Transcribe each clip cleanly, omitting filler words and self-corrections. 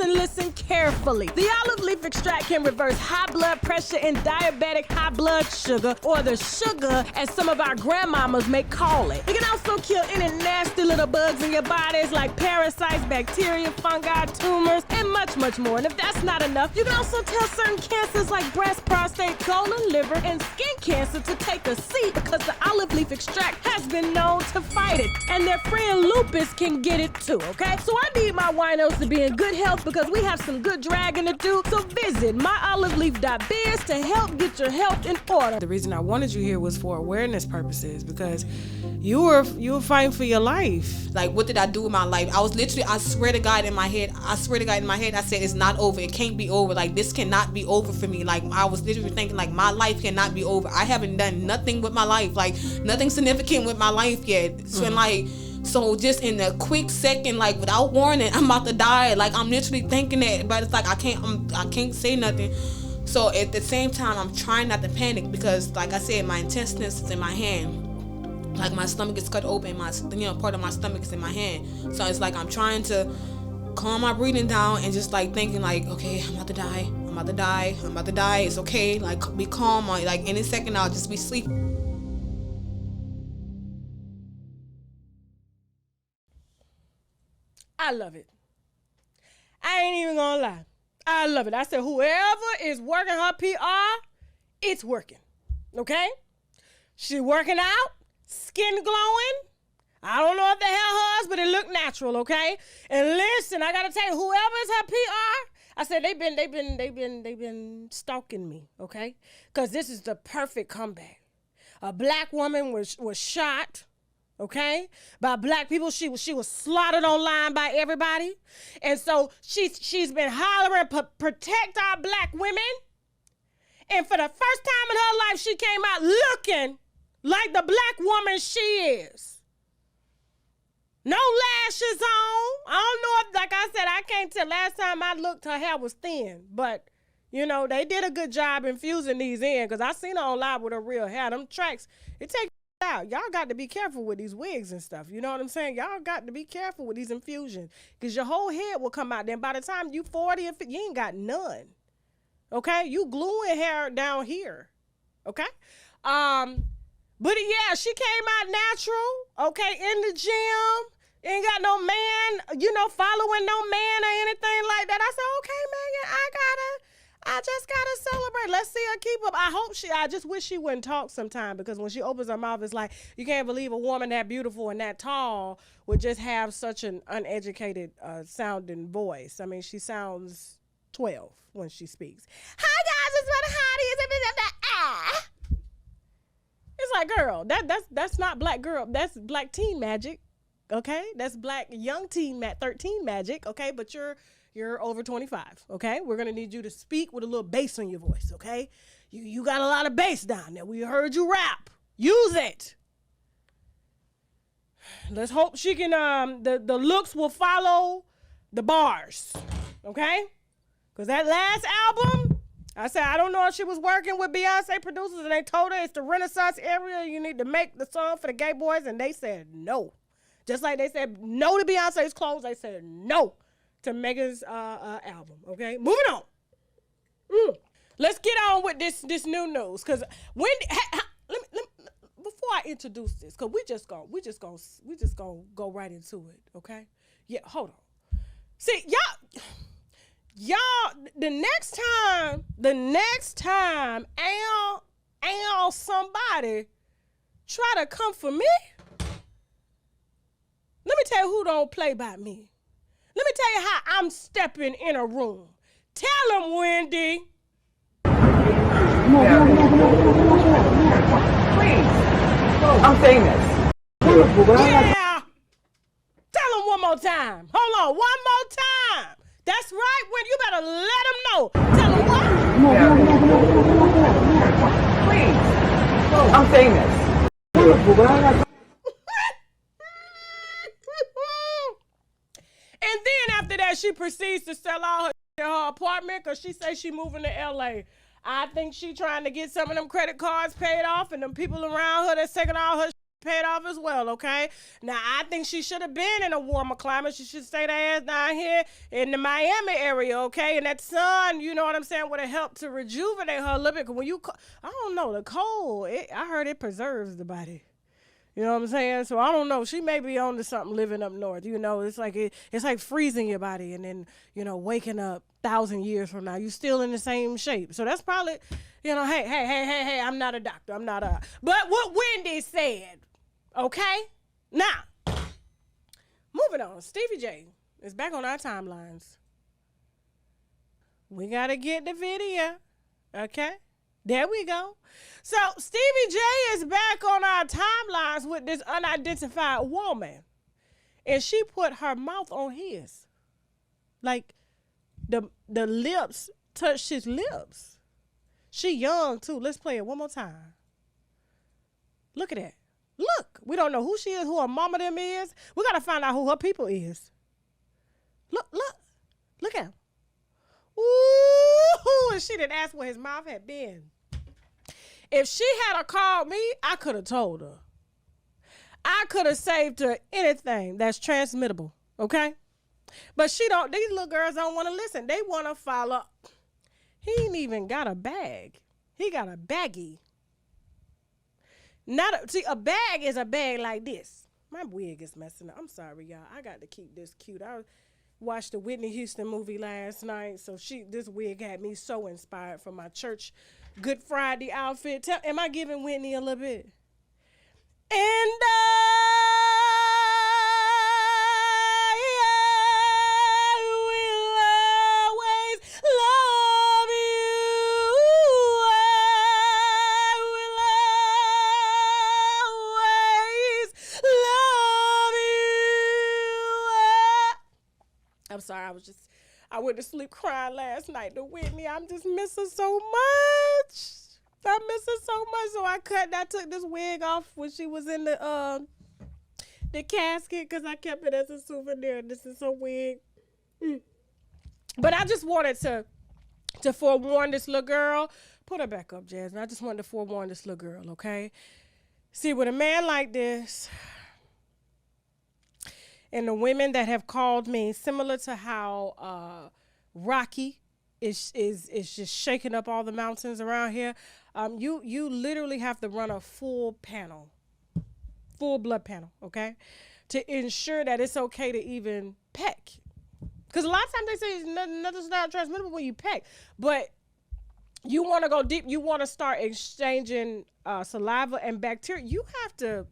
listen carefully. The olive leaf extract can reverse high blood pressure and diabetic high blood sugar, or the sugar as some of our grandmamas may call it. It can also kill any nasty little bugs in your bodies like parasites, bacteria, fungi, tumors, and much, much more. And if that's not enough, you can also tell certain cancers like breast, prostate, colon, liver, and skin cancer to take a seat because the olive leaf extract has been known to fight it. And their friend lupus can get it too, okay? So I need my winos to be in good health because we have some good dragging to do. So visit myoliveleaf.biz to help get your health in order. The reason I wanted you here was for awareness purposes because you were fighting for your life. Like, what did I do with my life? I was literally, I swear to God in my head, I said, it's not over. It can't be over. Like, this cannot be over for me. Like, I was literally thinking, like, my life cannot be over. I haven't done nothing with my life. Like, nothing significant with my life yet. So, so just in a quick second, like, without warning, I'm about to die. Like, I'm literally thinking that, but it's like, I can't say nothing. So at the same time, I'm trying not to panic because, like I said, my intestines is in my hand. Like, my stomach is cut open, part of my stomach is in my hand. So it's like I'm trying to calm my breathing down and just like thinking like, okay, I'm about to die. It's okay. Like, be calm. Like, any second I'll just be sleeping. I love it. I ain't even gonna lie. I love it. I said, whoever is working her PR, it's working. Okay? She working out, skin glowing. I don't know if they hell hers, but it looked natural, okay? And listen, I gotta tell you, whoever is her PR, I said they've been stalking me, okay? Because this is the perfect comeback. A black woman was shot, okay, by black people. She was slaughtered online by everybody. And so she's been hollering, protect our black women. And for the first time in her life, she came out looking like the black woman she is. No lashes on. I don't know if, like I said, I can't tell. Last time I looked, her hair was thin. But, you know, they did a good job infusing these in because I seen her on live with her real hair. Them tracks, it takes out. Y'all got to be careful with these wigs and stuff. You know what I'm saying? Y'all got to be careful with these infusions because your whole head will come out. Then by the time you 40 or 50, you ain't got none. Okay? You gluing hair down here. Okay? But yeah, she came out natural, okay, in the gym. Ain't got no man, you know, following no man or anything like that. I said, okay, Megan, I just gotta celebrate. Let's see her keep up. I just wish she wouldn't talk sometime because when she opens her mouth, it's like, you can't believe a woman that beautiful and that tall would just have such an uneducated sounding voice. I mean, she sounds 12 when she speaks. Hi guys, it's what hottie is. It's like, girl, that's not black girl. That's black teen magic. Okay, that's black young teen 13 magic. Okay, but you're over 25. Okay, we're gonna need you to speak with a little bass on your voice. Okay, you got a lot of bass down there. We heard you rap. Use it. Let's hope she can. The looks will follow the bars. Okay, because that last album, I said I don't know if she was working with Beyonce producers and they told her it's the Renaissance area. You need to make the song for the gay boys, and they said no. Just like they said no to Beyonce's clothes, they said no to Megan's album, okay? Moving on. Let's get on with this new news, because Wendy, let me, before I introduce this, because we just gonna go right into it, okay? Yeah, hold on. See, y'all, the next time somebody try to come for me, let me tell you who don't play by me. Let me tell you how I'm stepping in a room. Tell them, Wendy. Please. I'm famous. Yeah. Tell them one more time. Hold on, one more time. That's right, Wendy. You better let them know. Tell them what? Please. I'm famous. And then after that, she proceeds to sell all her apartment because she says she moving to L.A. I think she trying to get some of them credit cards paid off and them people around her that's taking all her paid off as well, okay? Now, I think she should have been in a warmer climate. She should stay their ass down here in the Miami area, okay? And that sun, you know what I'm saying, would have helped to rejuvenate her a little bit. Because when you, I don't know, the cold, I heard it preserves the body. You know what I'm saying? So I don't know. She may be on to something living up north. You know, it's like it's like freezing your body and then, you know, waking up 1,000 years from now. You still in the same shape. So that's probably, you know, hey, I'm not a doctor. But what Wendy said, okay? Now, moving on. Stevie J is back on our timelines. We got to get the video, okay? There we go. So Stevie J is back on our timelines with this unidentified woman. And she put her mouth on his. Like the lips touched his lips. She young too. Let's play it one more time. Look at that. Look. We don't know who she is, who her mama them is. We got to find out who her people is. Look. Look at him. Ooh, and she didn't ask where his mouth had been. If she had called me, I could have told her. I could have saved her anything that's transmittable, okay? But she don't, these little girls don't want to listen. They want to follow. He ain't even got a bag. He got a baggie. See, a bag is a bag like this. My wig is messing up. I'm sorry, y'all. I got to keep this cute. I watched the Whitney Houston movie last night, so this wig had me so inspired for my church Good Friday outfit. Am I giving Whitney a little bit? And I will always love you. I will always love you. I'm sorry, I went to sleep crying last night to Whitney. I'm just miss her so much. I miss her so much. So I took this wig off when she was in the casket because I kept it as a souvenir. This is her wig. But I just wanted to forewarn this little girl. Put her back up, Jasmine. I just wanted to forewarn this little girl, okay? See, with a man like this, and the women that have called me, similar to how Rocky is just shaking up all the mountains around here, you literally have to run a full blood panel, okay, to ensure that it's okay to even peck. Because a lot of times they say nothing's not transmittable when you peck, but you want to go deep. You want to start exchanging saliva and bacteria. You have to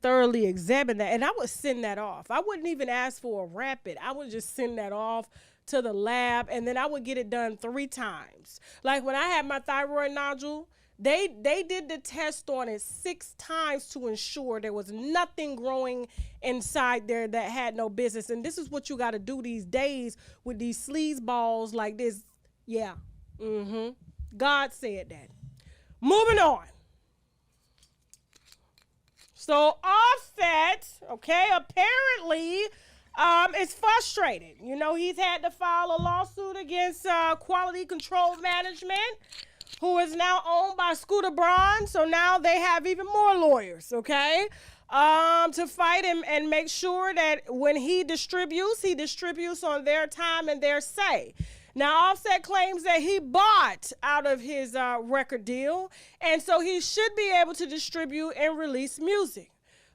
thoroughly examine that. And I would send that off. I wouldn't even ask for a rapid. I would just send that off to the lab, and then I would get it done 3 times. Like when I had my thyroid nodule, they did the test on it 6 times to ensure there was nothing growing inside there that had no business. And this is what you got to do these days with these sleaze balls like this. Yeah. God said that. Moving on. So Offset, okay, apparently is frustrated. You know, he's had to file a lawsuit against Quality Control Management, who is now owned by Scooter Braun. So now they have even more lawyers, okay, to fight him and make sure that when he distributes on their time and their say. Now, Offset claims that he bought out of his record deal, and so he should be able to distribute and release music.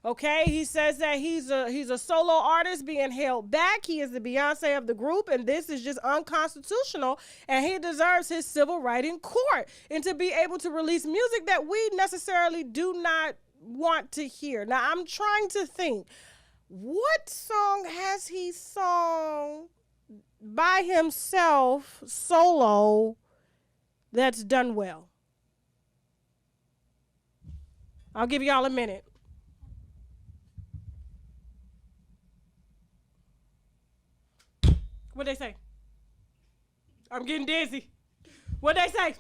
Okay, he says that he's a solo artist being held back. He is the Beyonce of the group, and this is just unconstitutional, and he deserves his civil right in court and to be able to release music that we necessarily do not want to hear. Now, I'm trying to think, what song has he sung by himself, solo, that's done well? I'll give y'all a minute. What'd they say? I'm getting dizzy. What'd they say?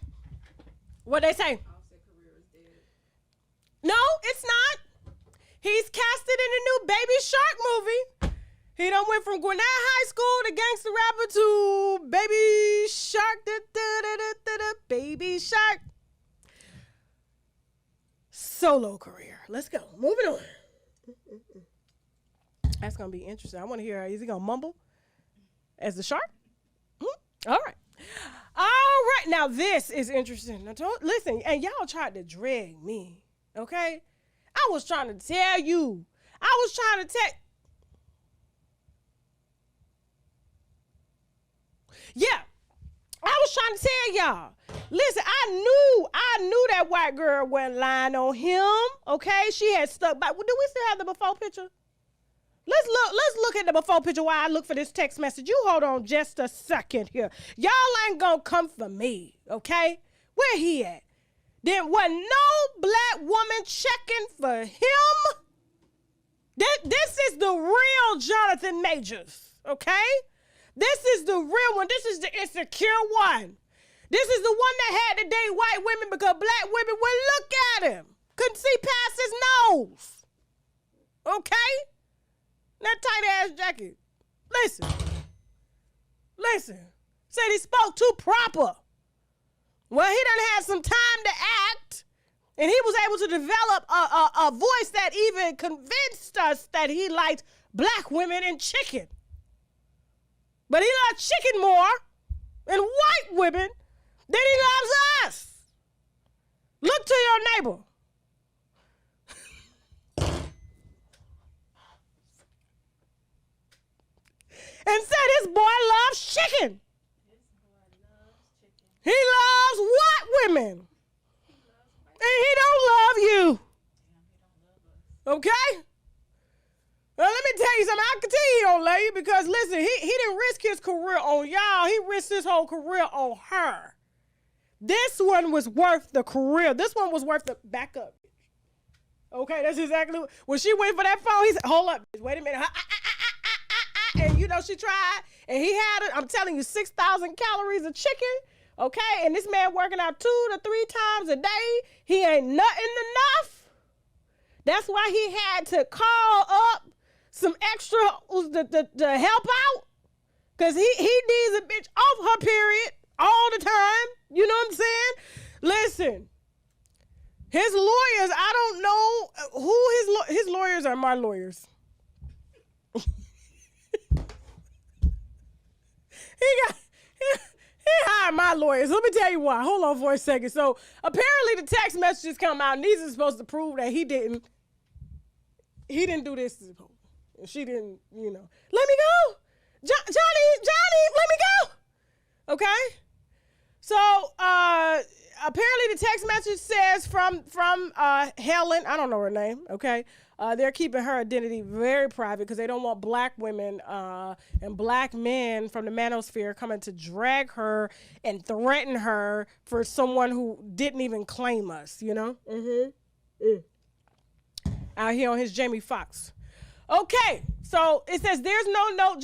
What'd they say? No, it's not. He's casted in the new Baby Shark movie. He done went from Gwinnett High School to gangster rapper to Baby Shark. Baby Shark. solo career. Let's go. Moving on. That's going to be interesting. I want to hear, is he going to mumble as the shark? All right. All right. Now, this is interesting. Now, listen, and y'all tried to drag me, okay? I was trying to tell you. I was trying to tell. Yeah. I was trying to tell y'all. Listen, I knew that white girl wasn't lying on him, okay? She had stuck by. Do we still have the before picture? Let's look at the before picture while I look for this text message. You hold on just a second here. Y'all ain't gonna come for me, okay? Where he at? There wasn't no black woman checking for him. This is the real Jonathan Majors, okay? This is the real one. This is the insecure one. This is the one that had to date white women because black women wouldn't look at him. Couldn't see past his nose. Okay? That tight ass jacket. Listen. Said he spoke too proper. Well, he done had some time to act, and he was able to develop a voice that even convinced us that he liked black women and chicken. But he loves chicken more and white women than he loves us. Look to your neighbor. And said his boy loves chicken. He loves white women. And he don't love you. Okay? Well, let me tell you something. I can tell you he don't love you because, listen, he didn't risk his career on y'all. He risked his whole career on her. This one was worth the career. This one was worth the backup. Okay, that's exactly what. When she went for that phone, he said, hold up, bitch, wait a minute. And, you know, she tried. And he had, I'm telling you, 6,000 calories of chicken. Okay, and this man working out 2 to 3 times a day. He ain't nothing enough. That's why he had to call up some extra to help out. Because he needs a bitch off her period all the time. You know what I'm saying? Listen, his lawyers, I don't know who his lawyers are. My lawyers. He hired my lawyers. Let me tell you why. Hold on for a second. So apparently the text messages come out, and these are supposed to prove that he didn't do this. And she didn't, you know. Let me go. Johnny, let me go. Okay? So apparently the text message says from Helen, I don't know her name, okay? They're keeping her identity very private because they don't want black women and black men from the manosphere coming to drag her and threaten her for someone who didn't even claim us, you know? Out here on his Jamie Foxx. Okay, so it says there's no note,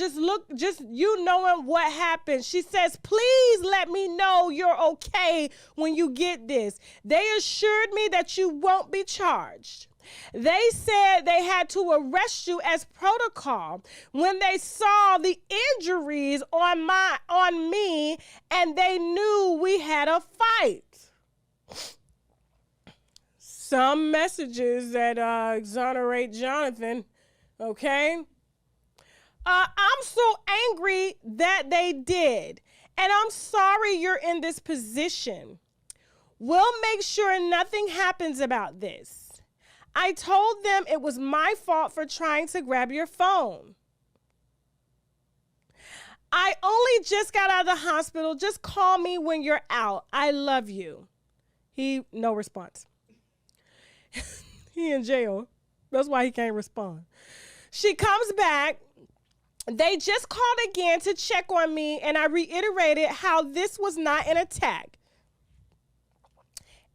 just you knowing what happened. She says, please let me know you're okay when you get this. They assured me that you won't be charged. They said they had to arrest you as protocol when they saw the injuries on me and they knew we had a fight. Some messages that exonerate Jonathan, okay? I'm so angry that they did, and I'm sorry you're in this position. We'll make sure nothing happens about this. I told them it was my fault for trying to grab your phone. I only just got out of the hospital. Just call me when you're out. I love you. No response. He in jail. That's why he can't respond. She comes back. They just called again to check on me, and I reiterated how this was not an attack.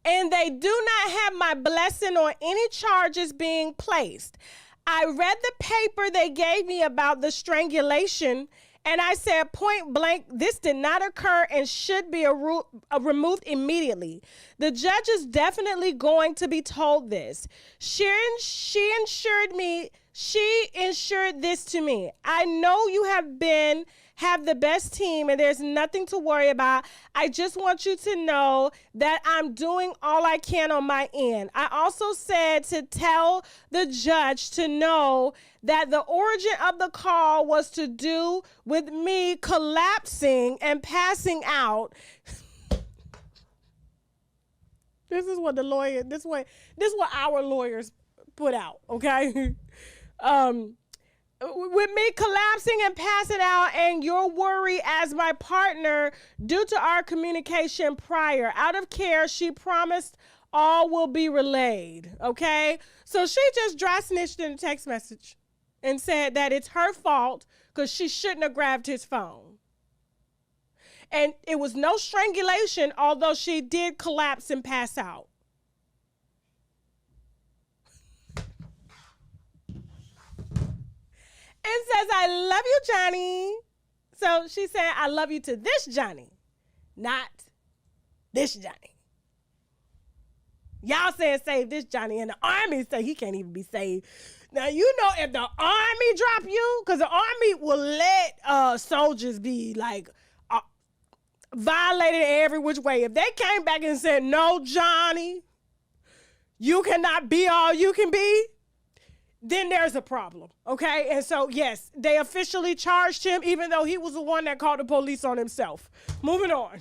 And they do not have my blessing on any charges being placed. I read the paper they gave me about the strangulation, and I said point blank, this did not occur and should be removed immediately. The judge is definitely going to be told this. She assured me She ensured this to me. I know you have the best team and there's nothing to worry about. I just want you to know that I'm doing all I can on my end. I also said to tell the judge to know that the origin of the call was to do with me collapsing and passing out. This is what our lawyers put out, okay? With me collapsing and passing out and your worry as my partner due to our communication prior. Out of care, she promised all will be relayed, okay? So she just dry snitched in a text message and said that it's her fault because she shouldn't have grabbed his phone. And it was no strangulation, although she did collapse and pass out. And says, I love you, Johnny. So she said, I love you to this Johnny, not this Johnny. Y'all saying save this Johnny, and the army say he can't even be saved. Now, you know, if the army drop you, because the army will let soldiers be like violated every which way. If they came back and said, no, Johnny, you cannot be all you can be, then there's a problem, okay? And so, yes, they officially charged him, even though he was the one that called the police on himself. Moving on.